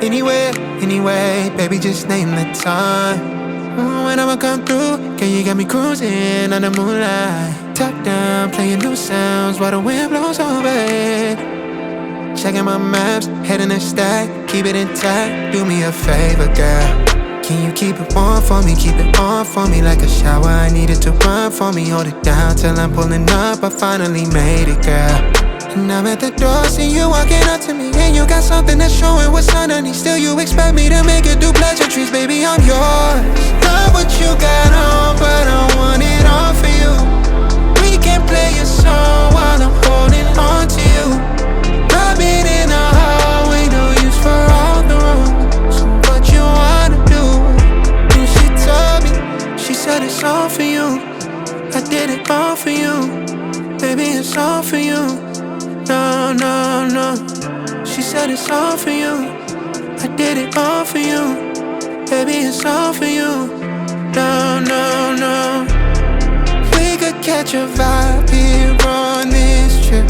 Anywhere, anyway, baby, just name the time. When I'ma come through, girl, you got me cruising on the moonlight. Top down, playing new sounds while the wind blows over it. Checking my maps, heading a stack, keep it intact. Do me a favor, girl. Can you keep it warm for me, keep it on for me like a shower? I need it to run for me, hold it down till I'm pulling up. I finally made it, girl. And I'm at the door, see you walking up to me, and you got something that's showing what's underneath. Still you expect me to make it do pleasantries, baby, I'm yours. Love what you got on, but I want it all for you. We can play a song while I'm holding on to you. Rubbing in the hallway, no use for all the rooms. What you wanna do? And she told me, she said it's all for you. I did it all for you, baby, it's all for you. No, no, no. She said it's all for you. I did it all for you, baby, it's all for you. No, no, no. We could catch a vibe here on this trip.